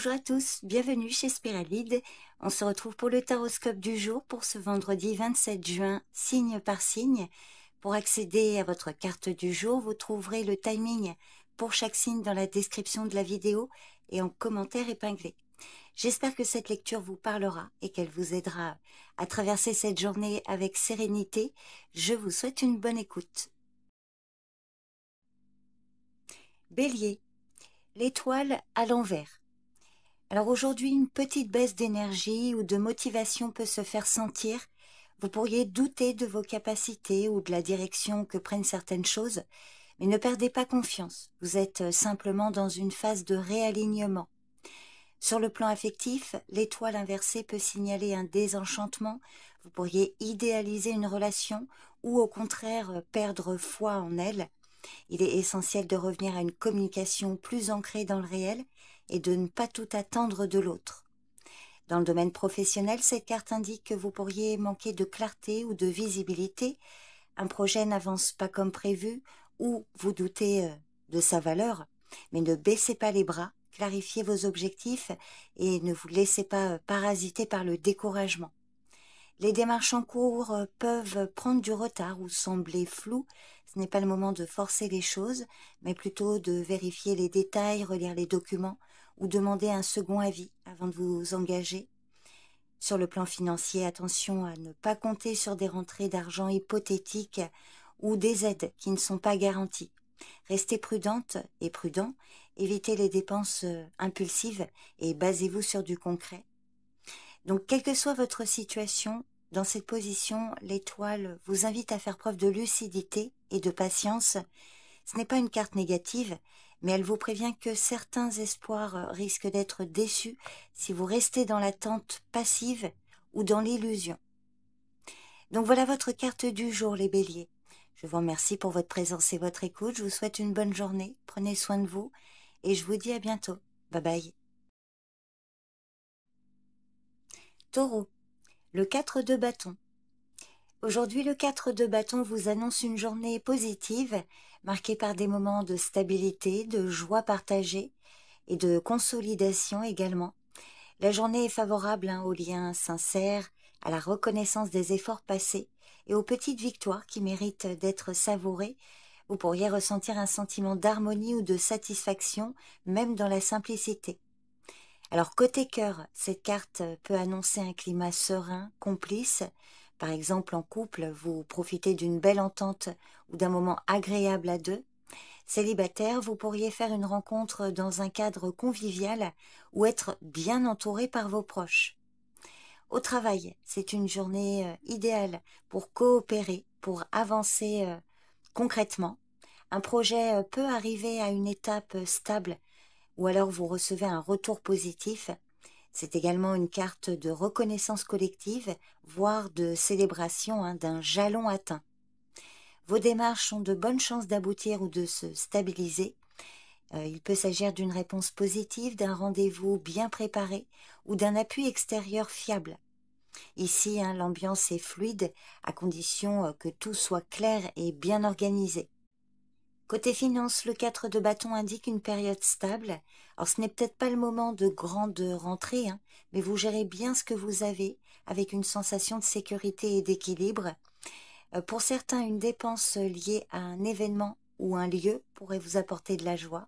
Bonjour à tous, bienvenue chez Spiralide. On se retrouve pour le taroscope du jour pour ce vendredi 27 juin, signe par signe. Pour accéder à votre carte du jour, vous trouverez le timing pour chaque signe dans la description de la vidéo et en commentaire épinglé. J'espère que cette lecture vous parlera et qu'elle vous aidera à traverser cette journée avec sérénité. Je vous souhaite une bonne écoute. Bélier, l'étoile à l'envers. Alors aujourd'hui, une petite baisse d'énergie ou de motivation peut se faire sentir. Vous pourriez douter de vos capacités ou de la direction que prennent certaines choses, mais ne perdez pas confiance. Vous êtes simplement dans une phase de réalignement. Sur le plan affectif, l'étoile inversée peut signaler un désenchantement. Vous pourriez idéaliser une relation ou au contraire perdre foi en elle. Il est essentiel de revenir à une communication plus ancrée dans le réel et de ne pas tout attendre de l'autre. Dans le domaine professionnel, cette carte indique que vous pourriez manquer de clarté ou de visibilité. Un projet n'avance pas comme prévu ou vous doutez de sa valeur, mais ne baissez pas les bras, clarifiez vos objectifs et ne vous laissez pas parasiter par le découragement. Les démarches en cours peuvent prendre du retard ou sembler floues. Ce n'est pas le moment de forcer les choses, mais plutôt de vérifier les détails, relire les documents ou demander un second avis avant de vous engager. Sur le plan financier, attention à ne pas compter sur des rentrées d'argent hypothétiques ou des aides qui ne sont pas garanties. Restez prudente et prudent, évitez les dépenses impulsives et basez-vous sur du concret. Donc, quelle que soit votre situation, dans cette position, l'étoile vous invite à faire preuve de lucidité et de patience. Ce n'est pas une carte négative, mais elle vous prévient que certains espoirs risquent d'être déçus si vous restez dans l'attente passive ou dans l'illusion. Donc voilà votre carte du jour, les béliers. Je vous remercie pour votre présence et votre écoute. Je vous souhaite une bonne journée. Prenez soin de vous et je vous dis à bientôt. Bye bye. Taureau, le 4 de bâton. Aujourd'hui, le 4 de bâton vous annonce une journée positive, marquée par des moments de stabilité, de joie partagée et de consolidation également. La journée est favorable aux liens sincères, à la reconnaissance des efforts passés et aux petites victoires qui méritent d'être savourées. Vous pourriez ressentir un sentiment d'harmonie ou de satisfaction, même dans la simplicité. Alors côté cœur, cette carte peut annoncer un climat serein, complice. Par exemple, en couple, vous profitez d'une belle entente ou d'un moment agréable à deux. Célibataire, vous pourriez faire une rencontre dans un cadre convivial ou être bien entouré par vos proches. Au travail, c'est une journée idéale pour coopérer, pour avancer concrètement. Un projet peut arriver à une étape stable ou alors vous recevez un retour positif. C'est également une carte de reconnaissance collective, voire de célébration d'un jalon atteint. Vos démarches ont de bonnes chances d'aboutir ou de se stabiliser. Il peut s'agir d'une réponse positive, d'un rendez-vous bien préparé ou d'un appui extérieur fiable. Ici, l'ambiance est fluide à condition que tout soit clair et bien organisé. Côté finance, le 4 de bâton indique une période stable. Alors ce n'est peut-être pas le moment de grande rentrée, mais vous gérez bien ce que vous avez avec une sensation de sécurité et d'équilibre. Pour certains, une dépense liée à un événement ou un lieu pourrait vous apporter de la joie.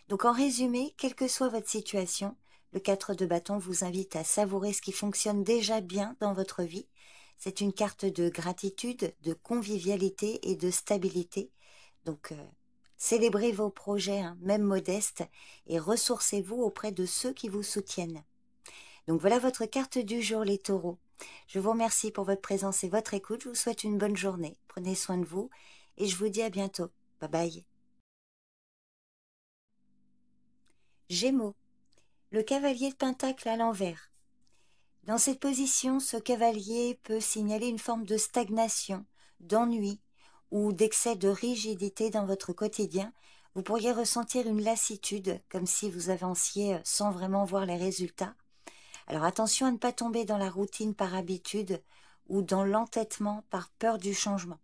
Donc en résumé, quelle que soit votre situation, le 4 de bâton vous invite à savourer ce qui fonctionne déjà bien dans votre vie. C'est une carte de gratitude, de convivialité et de stabilité. Donc, célébrez vos projets, même modestes, et ressourcez-vous auprès de ceux qui vous soutiennent. Donc voilà votre carte du jour, les taureaux. Je vous remercie pour votre présence et votre écoute. Je vous souhaite une bonne journée. Prenez soin de vous et je vous dis à bientôt. Bye bye. Gémeaux, le cavalier de Pentacle à l'envers. Dans cette position, ce cavalier peut signaler une forme de stagnation, d'ennui ou d'excès de rigidité dans votre quotidien. Vous pourriez ressentir une lassitude, comme si vous avanciez sans vraiment voir les résultats. Alors attention à ne pas tomber dans la routine par habitude ou dans l'entêtement par peur du changement.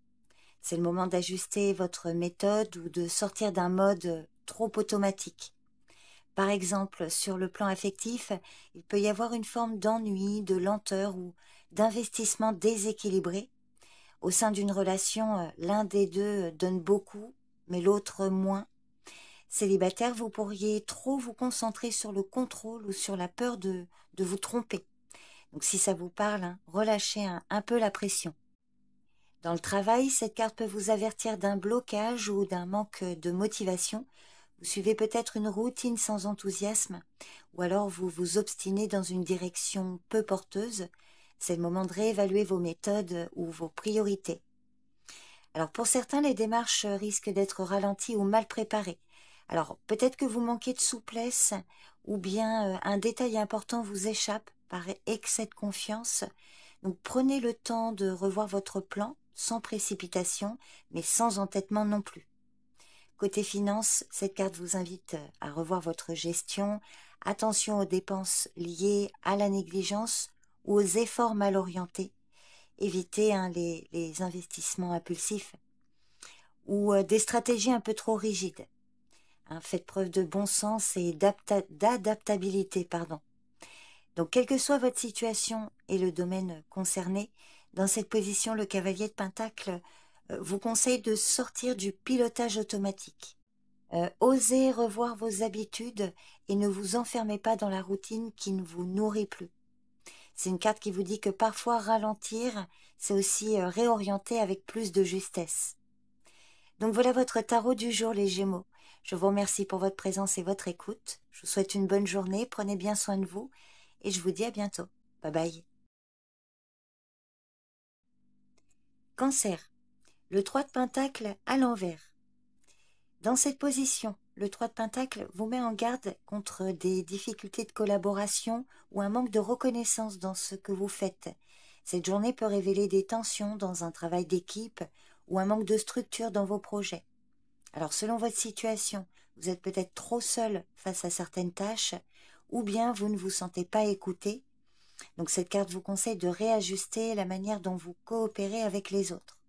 C'est le moment d'ajuster votre méthode ou de sortir d'un mode trop automatique. Par exemple, sur le plan affectif, il peut y avoir une forme d'ennui, de lenteur ou d'investissement déséquilibré. Au sein d'une relation, l'un des deux donne beaucoup, mais l'autre moins. Célibataire, vous pourriez trop vous concentrer sur le contrôle ou sur la peur de vous tromper. Donc si ça vous parle, hein, relâchez un peu la pression. Dans le travail, cette carte peut vous avertir d'un blocage ou d'un manque de motivation. Vous suivez peut-être une routine sans enthousiasme, ou alors vous vous obstinez dans une direction peu porteuse. C'est le moment de réévaluer vos méthodes ou vos priorités. Alors pour certains, les démarches risquent d'être ralenties ou mal préparées. Alors peut-être que vous manquez de souplesse ou bien un détail important vous échappe par excès de confiance. Donc prenez le temps de revoir votre plan sans précipitation, mais sans entêtement non plus. Côté finance, cette carte vous invite à revoir votre gestion. Attention aux dépenses liées à la négligence ou aux efforts mal orientés. Évitez les investissements impulsifs ou des stratégies un peu trop rigides. Hein, faites preuve de bon sens et d'adaptabilité. Donc, quelle que soit votre situation et le domaine concerné, dans cette position, le cavalier de Pentacle vous conseille de sortir du pilotage automatique. Osez revoir vos habitudes et ne vous enfermez pas dans la routine qui ne vous nourrit plus. C'est une carte qui vous dit que parfois ralentir, c'est aussi réorienter avec plus de justesse. Donc voilà votre tarot du jour, les Gémeaux. Je vous remercie pour votre présence et votre écoute. Je vous souhaite une bonne journée, prenez bien soin de vous et je vous dis à bientôt. Bye bye. Cancer, le 3 de Pentacle à l'envers. Dans cette position, le 3 de Pentacle vous met en garde contre des difficultés de collaboration ou un manque de reconnaissance dans ce que vous faites. Cette journée peut révéler des tensions dans un travail d'équipe ou un manque de structure dans vos projets. Alors selon votre situation, vous êtes peut-être trop seul face à certaines tâches ou bien vous ne vous sentez pas écouté. Donc cette carte vous conseille de réajuster la manière dont vous coopérez avec les autres.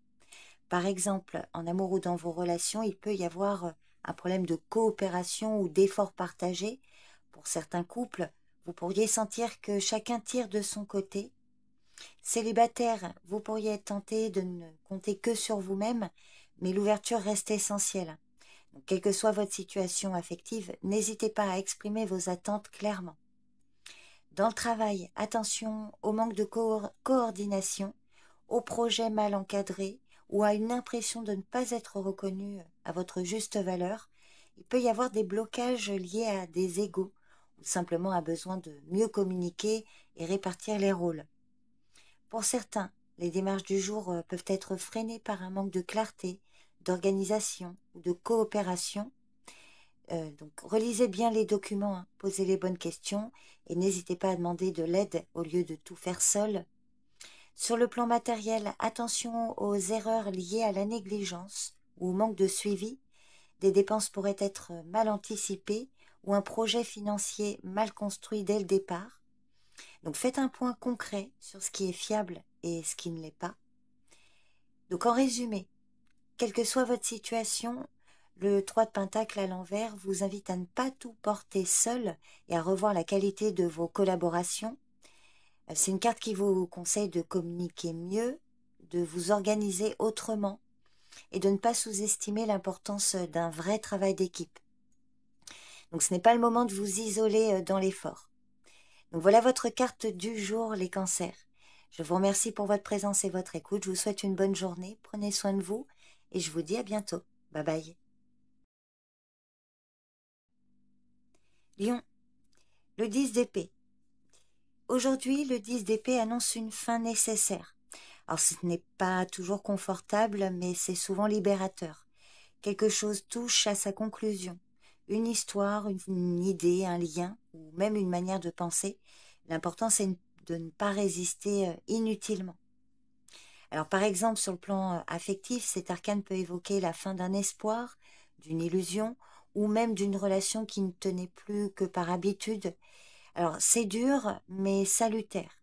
Par exemple, en amour ou dans vos relations, il peut y avoir un problème de coopération ou d'effort partagé. Pour certains couples, vous pourriez sentir que chacun tire de son côté. Célibataire, vous pourriez être tenté de ne compter que sur vous-même, mais l'ouverture reste essentielle. Donc, quelle que soit votre situation affective, n'hésitez pas à exprimer vos attentes clairement. Dans le travail, attention au manque de coordination, aux projets mal encadrés ou à une impression de ne pas être reconnu à votre juste valeur. Il peut y avoir des blocages liés à des égos ou simplement à besoin de mieux communiquer et répartir les rôles. Pour certains, les démarches du jour peuvent être freinées par un manque de clarté, d'organisation ou de coopération. Donc relisez bien les documents, hein, posez les bonnes questions et n'hésitez pas à demander de l'aide au lieu de tout faire seul. Sur le plan matériel, attention aux erreurs liées à la négligence ou au manque de suivi. Des dépenses pourraient être mal anticipées ou un projet financier mal construit dès le départ. Donc faites un point concret sur ce qui est fiable et ce qui ne l'est pas. Donc en résumé, quelle que soit votre situation, le 3 de Pentacle à l'envers vous invite à ne pas tout porter seul et à revoir la qualité de vos collaborations. C'est une carte qui vous conseille de communiquer mieux, de vous organiser autrement et de ne pas sous-estimer l'importance d'un vrai travail d'équipe. Donc ce n'est pas le moment de vous isoler dans l'effort. Donc voilà votre carte du jour, les cancers. Je vous remercie pour votre présence et votre écoute. Je vous souhaite une bonne journée. Prenez soin de vous et je vous dis à bientôt. Bye bye. Lion, le 10 d'épée. Aujourd'hui, le 10 d'épée annonce une fin nécessaire. Alors ce n'est pas toujours confortable, mais c'est souvent libérateur. Quelque chose touche à sa conclusion. Une histoire, une idée, un lien, ou même une manière de penser. L'important, c'est de ne pas résister inutilement. Alors par exemple, sur le plan affectif, cet arcane peut évoquer la fin d'un espoir, d'une illusion, ou même d'une relation qui ne tenait plus que par habitude. Alors c'est dur, mais salutaire.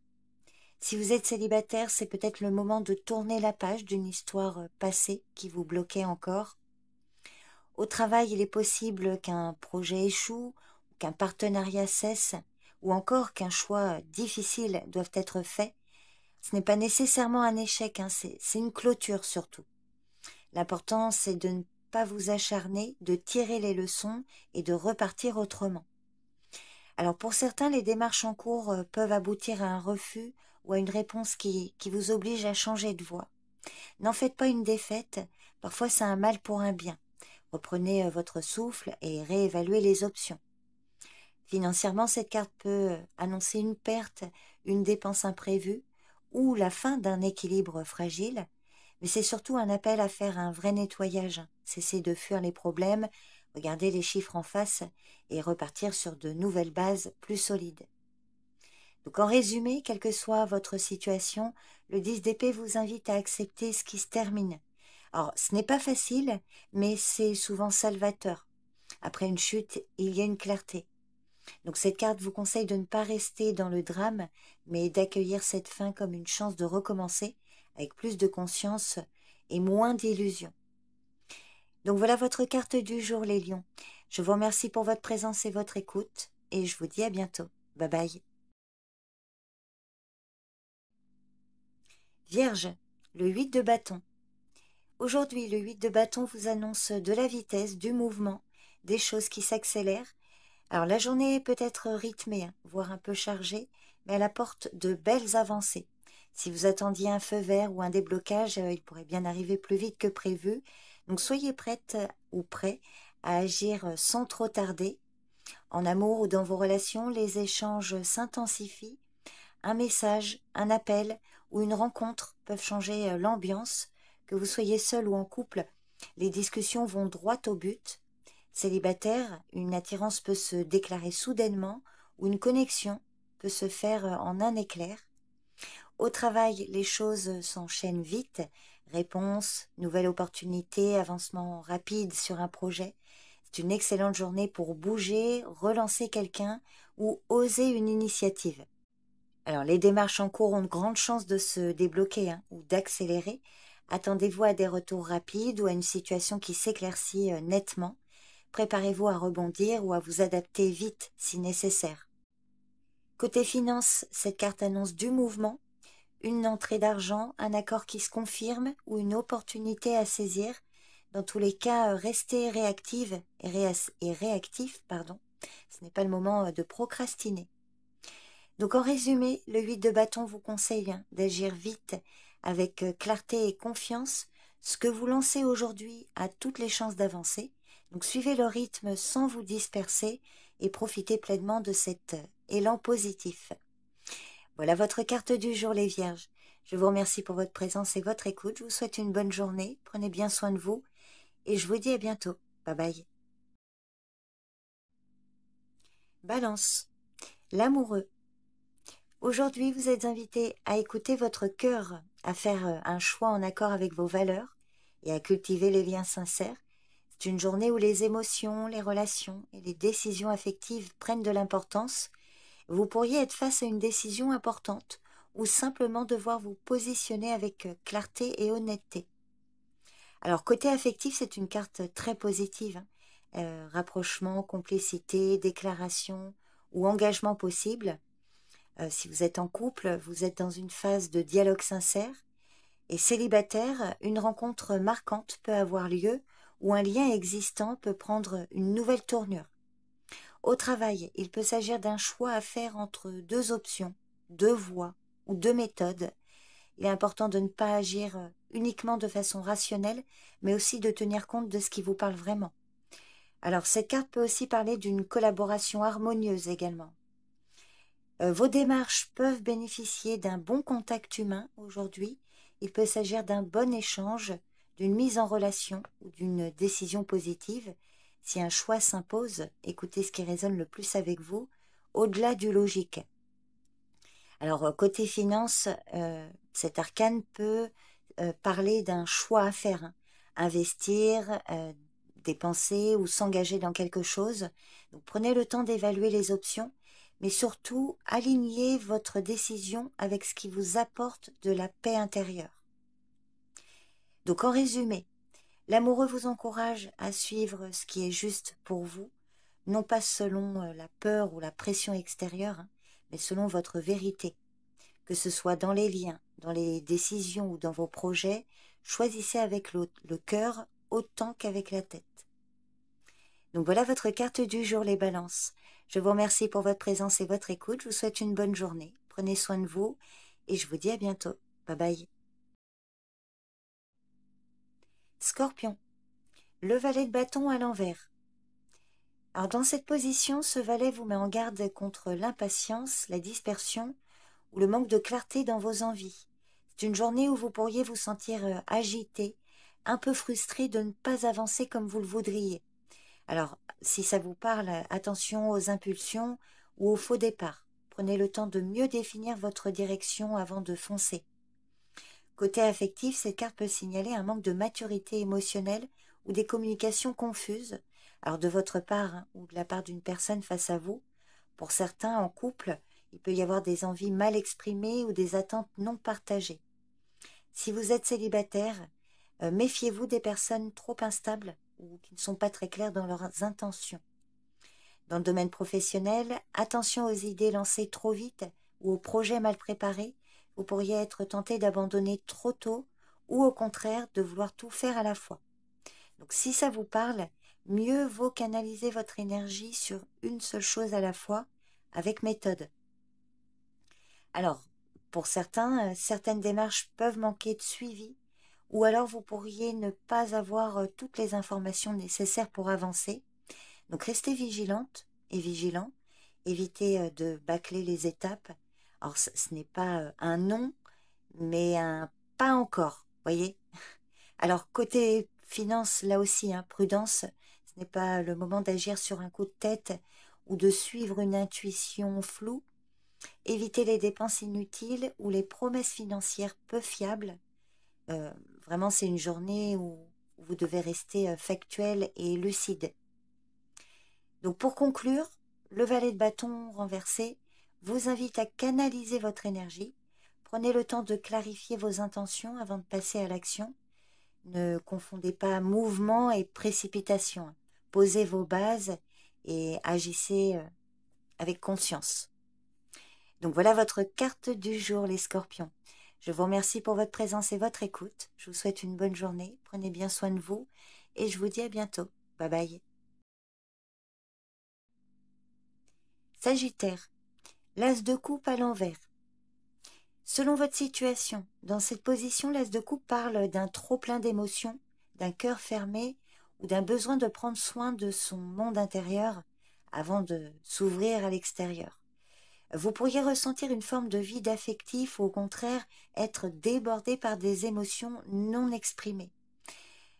Si vous êtes célibataire, c'est peut-être le moment de tourner la page d'une histoire passée qui vous bloquait encore. Au travail, il est possible qu'un projet échoue, qu'un partenariat cesse ou encore qu'un choix difficile doit être fait, ce n'est pas nécessairement un échec, hein, c'est une clôture surtout. L'important, c'est de ne pas vous acharner, de tirer les leçons et de repartir autrement. Alors pour certains, les démarches en cours peuvent aboutir à un refus ou à une réponse qui vous oblige à changer de voie. N'en faites pas une défaite, parfois c'est un mal pour un bien. Reprenez votre souffle et réévaluez les options. Financièrement, cette carte peut annoncer une perte, une dépense imprévue ou la fin d'un équilibre fragile, mais c'est surtout un appel à faire un vrai nettoyage. Cesser de fuir les problèmes, regarder les chiffres en face et repartir sur de nouvelles bases plus solides. Donc en résumé, quelle que soit votre situation, le 10 d'épée vous invite à accepter ce qui se termine. Alors, ce n'est pas facile, mais c'est souvent salvateur. Après une chute, il y a une clarté. Donc cette carte vous conseille de ne pas rester dans le drame, mais d'accueillir cette fin comme une chance de recommencer avec plus de conscience et moins d'illusions. Donc voilà votre carte du jour, les lions. Je vous remercie pour votre présence et votre écoute, et je vous dis à bientôt. Bye bye. Vierge, le 8 de bâton. Aujourd'hui, le 8 de bâton vous annonce de la vitesse, du mouvement, des choses qui s'accélèrent. Alors la journée peut être rythmée, hein, voire un peu chargée, mais elle apporte de belles avancées. Si vous attendiez un feu vert ou un déblocage, il pourrait bien arriver plus vite que prévu. Donc soyez prête ou prêt à agir sans trop tarder. En amour ou dans vos relations, les échanges s'intensifient. Un message, un appel ou une rencontre peuvent changer l'ambiance. Que vous soyez seul ou en couple, les discussions vont droit au but. Célibataire, une attirance peut se déclarer soudainement ou une connexion peut se faire en un éclair. Au travail, les choses s'enchaînent vite. Réponse, nouvelle opportunité, avancement rapide sur un projet. C'est une excellente journée pour bouger, relancer quelqu'un ou oser une initiative. Alors, les démarches en cours ont de grandes chances de se débloquer, hein, ou d'accélérer. Attendez-vous à des retours rapides ou à une situation qui s'éclaircit nettement. Préparez-vous à rebondir ou à vous adapter vite si nécessaire. Côté finance, cette carte annonce du mouvement, une entrée d'argent, un accord qui se confirme ou une opportunité à saisir. Dans tous les cas, restez réactive et réactif, pardon. Ce n'est pas le moment de procrastiner. Donc en résumé, le 8 de bâton vous conseille d'agir vite, avec clarté et confiance. Ce que vous lancez aujourd'hui a toutes les chances d'avancer. Donc suivez le rythme sans vous disperser et profitez pleinement de cet élan positif. Voilà votre carte du jour, les vierges. Je vous remercie pour votre présence et votre écoute. Je vous souhaite une bonne journée. Prenez bien soin de vous et je vous dis à bientôt. Bye bye. Balance. L'amoureux. Aujourd'hui, vous êtes invité à écouter votre cœur, à faire un choix en accord avec vos valeurs et à cultiver les liens sincères. C'est une journée où les émotions, les relations et les décisions affectives prennent de l'importance. Vous pourriez être face à une décision importante ou simplement devoir vous positionner avec clarté et honnêteté. Alors, côté affectif, c'est une carte très positive, hein. Rapprochement, complicité, déclaration ou engagement possible. Si vous êtes en couple, vous êtes dans une phase de dialogue sincère. Et célibataire, une rencontre marquante peut avoir lieu ou un lien existant peut prendre une nouvelle tournure. Au travail, il peut s'agir d'un choix à faire entre deux options, deux voies ou deux méthodes. Il est important de ne pas agir uniquement de façon rationnelle, mais aussi de tenir compte de ce qui vous parle vraiment. Alors, cette carte peut aussi parler d'une collaboration harmonieuse également. Vos démarches peuvent bénéficier d'un bon contact humain aujourd'hui. Il peut s'agir d'un bon échange, d'une mise en relation ou d'une décision positive. Si un choix s'impose, écoutez ce qui résonne le plus avec vous, au-delà du logique. Alors, côté finance, cet arcane peut parler d'un choix à faire, hein. Investir, dépenser ou s'engager dans quelque chose. Donc, prenez le temps d'évaluer les options, mais surtout, alignez votre décision avec ce qui vous apporte de la paix intérieure. Donc, en résumé, l'amoureux vous encourage à suivre ce qui est juste pour vous. non pas selon la peur ou la pression extérieure, hein, mais selon votre vérité. Que ce soit dans les liens, dans les décisions ou dans vos projets, choisissez avec le cœur autant qu'avec la tête. Donc voilà votre carte du jour, les balances. Je vous remercie pour votre présence et votre écoute. Je vous souhaite une bonne journée. Prenez soin de vous et je vous dis à bientôt. Bye bye. Scorpion, le valet de bâton à l'envers. Alors dans cette position, ce valet vous met en garde contre l'impatience, la dispersion ou le manque de clarté dans vos envies. C'est une journée où vous pourriez vous sentir agité, un peu frustré de ne pas avancer comme vous le voudriez. Alors, si ça vous parle, attention aux impulsions ou aux faux départs. Prenez le temps de mieux définir votre direction avant de foncer. Côté affectif, cette carte peut signaler un manque de maturité émotionnelle ou des communications confuses, alors de votre part hein, ou de la part d'une personne face à vous. Pour certains, en couple, il peut y avoir des envies mal exprimées ou des attentes non partagées. Si vous êtes célibataire, méfiez-vous des personnes trop instables ou qui ne sont pas très claires dans leurs intentions. Dans le domaine professionnel, attention aux idées lancées trop vite ou aux projets mal préparés. Vous pourriez être tenté d'abandonner trop tôt ou au contraire de vouloir tout faire à la fois. Donc si ça vous parle, mieux vaut canaliser votre énergie sur une seule chose à la fois avec méthode. Alors, pour certains, certaines démarches peuvent manquer de suivi ou alors vous pourriez ne pas avoir toutes les informations nécessaires pour avancer. Donc restez vigilante et vigilant, évitez de bâcler les étapes. Alors ce n'est pas un non, mais un pas encore, voyez. Alors côté finance, là aussi, hein, prudence, ce n'est pas le moment d'agir sur un coup de tête ou de suivre une intuition floue. Évitez les dépenses inutiles ou les promesses financières peu fiables. Vraiment, c'est une journée où vous devez rester factuel et lucide. Donc pour conclure, le valet de bâton renversé vous invite à canaliser votre énergie. Prenez le temps de clarifier vos intentions avant de passer à l'action. Ne confondez pas mouvement et précipitation. Posez vos bases et agissez avec conscience. Donc voilà votre carte du jour, les scorpions. Je vous remercie pour votre présence et votre écoute. Je vous souhaite une bonne journée. Prenez bien soin de vous et je vous dis à bientôt. Bye bye. Sagittaire, l'as de coupe à l'envers. Selon votre situation, dans cette position, l'as de coupe parle d'un trop-plein d'émotions, d'un cœur fermé ou d'un besoin de prendre soin de son monde intérieur avant de s'ouvrir à l'extérieur. Vous pourriez ressentir une forme de vide affectif ou au contraire être débordé par des émotions non exprimées.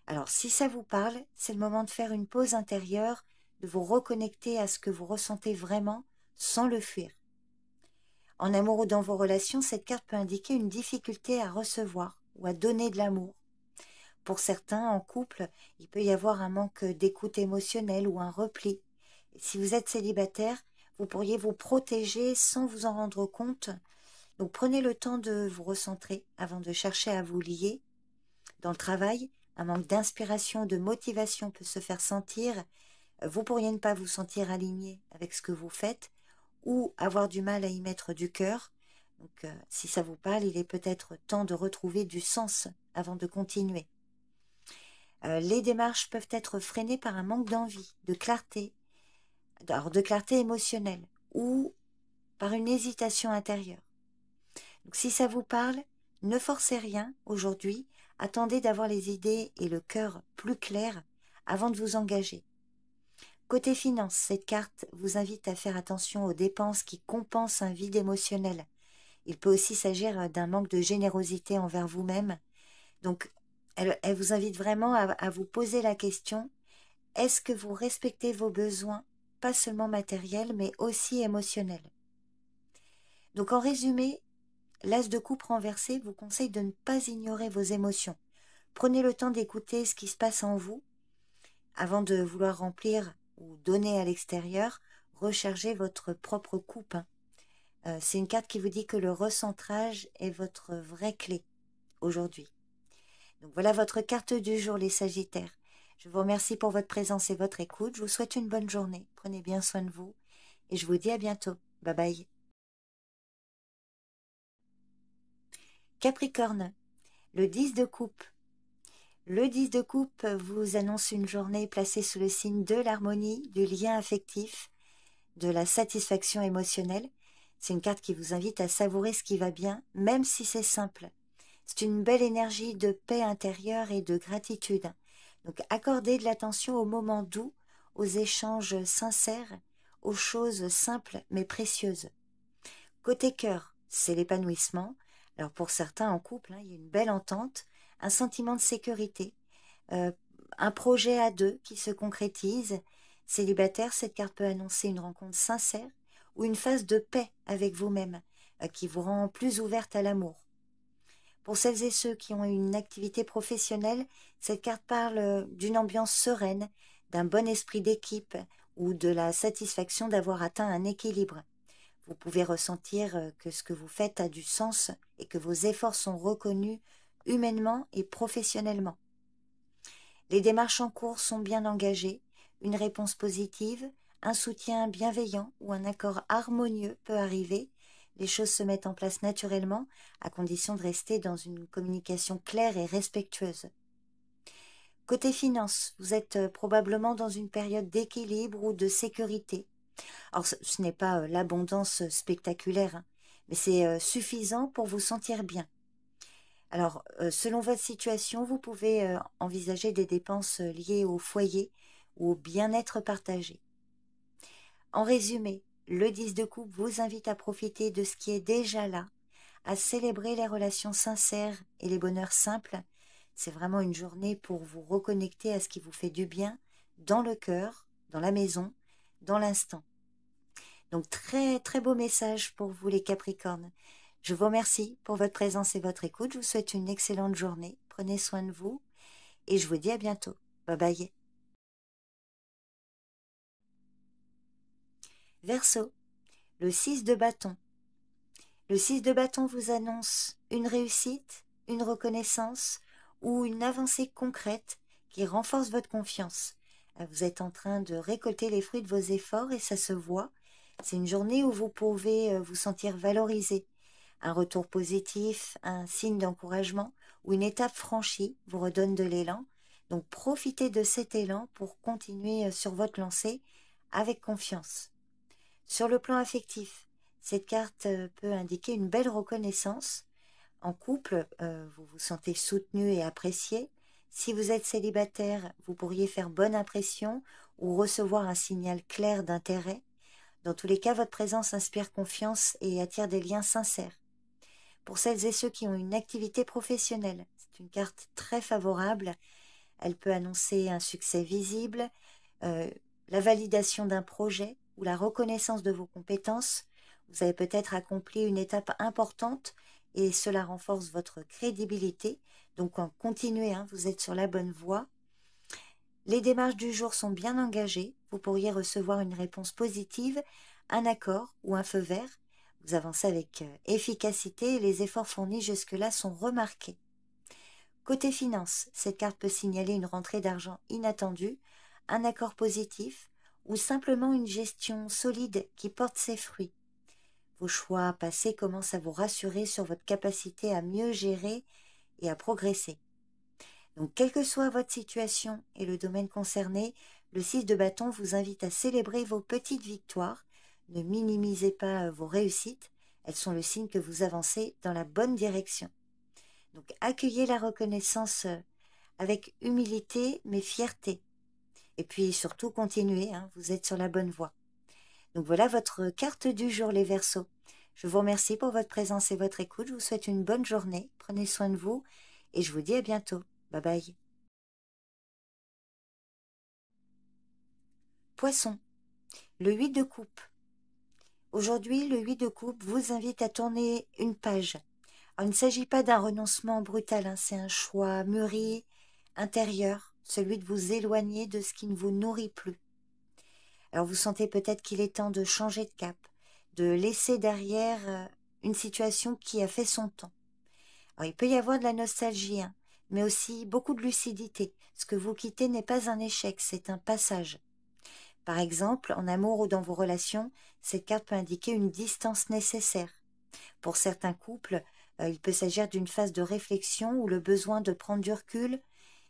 Alors si ça vous parle, c'est le moment de faire une pause intérieure, de vous reconnecter à ce que vous ressentez vraiment sans le fuir. En amour ou dans vos relations, cette carte peut indiquer une difficulté à recevoir ou à donner de l'amour. Pour certains, en couple, il peut y avoir un manque d'écoute émotionnelle ou un repli. Et si vous êtes célibataire, vous pourriez vous protéger sans vous en rendre compte. Donc prenez le temps de vous recentrer avant de chercher à vous lier. Dans le travail, un manque d'inspiration, de motivation peut se faire sentir. Vous pourriez ne pas vous sentir aligné avec ce que vous faites ou avoir du mal à y mettre du cœur. Donc, si ça vous parle, il est peut-être temps de retrouver du sens avant de continuer. Les démarches peuvent être freinées par un manque d'envie, de clarté, alors de clarté émotionnelle ou par une hésitation intérieure. Donc, si ça vous parle, ne forcez rien aujourd'hui, attendez d'avoir les idées et le cœur plus clairs avant de vous engager. Côté finance, cette carte vous invite à faire attention aux dépenses qui compensent un vide émotionnel. Il peut aussi s'agir d'un manque de générosité envers vous-même. Donc, elle vous invite vraiment à vous poser la question, est-ce que vous respectez vos besoins, pas seulement matériels, mais aussi émotionnels? Donc, en résumé, l'as de coupe renversé vous conseille de ne pas ignorer vos émotions. Prenez le temps d'écouter ce qui se passe en vous avant de vouloir remplir ou donner à l'extérieur. Rechargez votre propre coupe. C'est une carte qui vous dit que le recentrage est votre vraie clé aujourd'hui. Donc voilà votre carte du jour, les Sagittaires. Je vous remercie pour votre présence et votre écoute. Je vous souhaite une bonne journée. Prenez bien soin de vous et je vous dis à bientôt. Bye bye. Capricorne, le 10 de coupe. Le 10 de coupe vous annonce une journée placée sous le signe de l'harmonie, du lien affectif, de la satisfaction émotionnelle. C'est une carte qui vous invite à savourer ce qui va bien, même si c'est simple. C'est une belle énergie de paix intérieure et de gratitude. Donc accordez de l'attention aux moments doux, aux échanges sincères, aux choses simples mais précieuses. Côté cœur, c'est l'épanouissement. Alors pour certains en couple, il y a une belle entente, un sentiment de sécurité, euh, un projet à deux qui se concrétise. Célibataire, cette carte peut annoncer une rencontre sincère ou une phase de paix avec vous-même qui vous rend plus ouverte à l'amour. Pour celles et ceux qui ont une activité professionnelle, cette carte parle d'une ambiance sereine, d'un bon esprit d'équipe ou de la satisfaction d'avoir atteint un équilibre. Vous pouvez ressentir que ce que vous faites a du sens et que vos efforts sont reconnus humainement et professionnellement. Les démarches en cours sont bien engagées, une réponse positive, un soutien bienveillant ou un accord harmonieux peut arriver. Les choses se mettent en place naturellement, à condition de rester dans une communication claire et respectueuse. Côté finance, vous êtes probablement dans une période d'équilibre ou de sécurité. Alors, ce n'est pas l'abondance spectaculaire, mais c'est suffisant pour vous sentir bien. Alors, selon votre situation, vous pouvez envisager des dépenses liées au foyer ou au bien-être partagé. En résumé, le 10 de coupe vous invite à profiter de ce qui est déjà là, à célébrer les relations sincères et les bonheurs simples. C'est vraiment une journée pour vous reconnecter à ce qui vous fait du bien, dans le cœur, dans la maison, dans l'instant. Donc très très beau message pour vous les Capricornes. Je vous remercie pour votre présence et votre écoute. Je vous souhaite une excellente journée. Prenez soin de vous et je vous dis à bientôt. Bye bye. Verseau, le 6 de bâton. Le 6 de bâton vous annonce une réussite, une reconnaissance ou une avancée concrète qui renforce votre confiance. Vous êtes en train de récolter les fruits de vos efforts et ça se voit. C'est une journée où vous pouvez vous sentir valorisé. Un retour positif, un signe d'encouragement ou une étape franchie vous redonne de l'élan. Donc profitez de cet élan pour continuer sur votre lancée avec confiance. Sur le plan affectif, cette carte peut indiquer une belle reconnaissance. En couple, vous vous sentez soutenu et apprécié. Si vous êtes célibataire, vous pourriez faire bonne impression ou recevoir un signal clair d'intérêt. Dans tous les cas, votre présence inspire confiance et attire des liens sincères. Pour celles et ceux qui ont une activité professionnelle, c'est une carte très favorable. Elle peut annoncer un succès visible, euh, la validation d'un projet ou la reconnaissance de vos compétences. Vous avez peut-être accompli une étape importante et cela renforce votre crédibilité. Donc continuez, vous êtes sur la bonne voie. Les démarches du jour sont bien engagées. Vous pourriez recevoir une réponse positive, un accord ou un feu vert. Vous avancez avec efficacité et les efforts fournis jusque-là sont remarqués. Côté finance, cette carte peut signaler une rentrée d'argent inattendue, un accord positif ou simplement une gestion solide qui porte ses fruits. Vos choix passés commencent à vous rassurer sur votre capacité à mieux gérer et à progresser. Donc, quelle que soit votre situation et le domaine concerné, le 6 de bâton vous invite à célébrer vos petites victoires. Ne minimisez pas vos réussites, elles sont le signe que vous avancez dans la bonne direction. Donc, accueillez la reconnaissance avec humilité mais fierté. Et puis surtout, continuez, vous êtes sur la bonne voie. Donc voilà votre carte du jour, les Verseaux. Je vous remercie pour votre présence et votre écoute. Je vous souhaite une bonne journée. Prenez soin de vous et je vous dis à bientôt. Bye bye. Poisson, le 8 de coupe. Aujourd'hui, le 8 de coupe vous invite à tourner une page. Alors, il ne s'agit pas d'un renoncement brutal, c'est un choix mûri, intérieur, celui de vous éloigner de ce qui ne vous nourrit plus. Alors vous sentez peut-être qu'il est temps de changer de cap, de laisser derrière une situation qui a fait son temps. Alors il peut y avoir de la nostalgie, mais aussi beaucoup de lucidité. Ce que vous quittez n'est pas un échec, c'est un passage. Par exemple, en amour ou dans vos relations, cette carte peut indiquer une distance nécessaire. Pour certains couples, il peut s'agir d'une phase de réflexion ou le besoin de prendre du recul.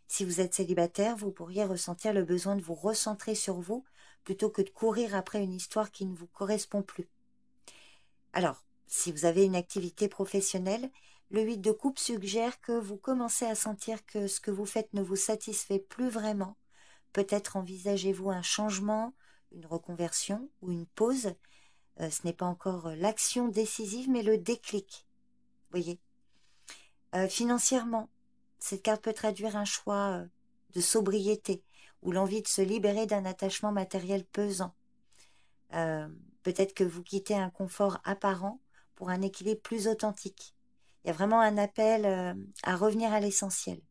Si vous êtes célibataire, vous pourriez ressentir le besoin de vous recentrer sur vous plutôt que de courir après une histoire qui ne vous correspond plus. Alors, si vous avez une activité professionnelle, le 8 de coupe suggère que vous commencez à sentir que ce que vous faites ne vous satisfait plus vraiment. Peut-être envisagez-vous un changement, une reconversion ou une pause. Ce n'est pas encore l'action décisive, mais le déclic. Voyez. Financièrement, cette carte peut traduire un choix de sobriété ou l'envie de se libérer d'un attachement matériel pesant. Peut-être que vous quittez un confort apparent pour un équilibre plus authentique. Il y a vraiment un appel à revenir à l'essentiel.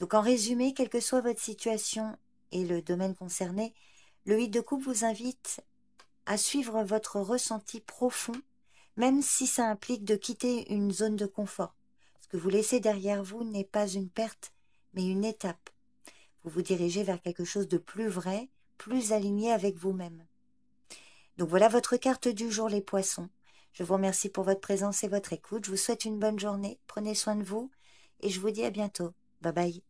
Donc en résumé, quelle que soit votre situation et le domaine concerné, le 8 de coupe vous invite à suivre votre ressenti profond, même si ça implique de quitter une zone de confort. Ce que vous laissez derrière vous n'est pas une perte, mais une étape. Vous vous dirigez vers quelque chose de plus vrai, plus aligné avec vous-même. Donc voilà votre carte du jour, les poissons. Je vous remercie pour votre présence et votre écoute. Je vous souhaite une bonne journée. Prenez soin de vous et je vous dis à bientôt. Bye bye.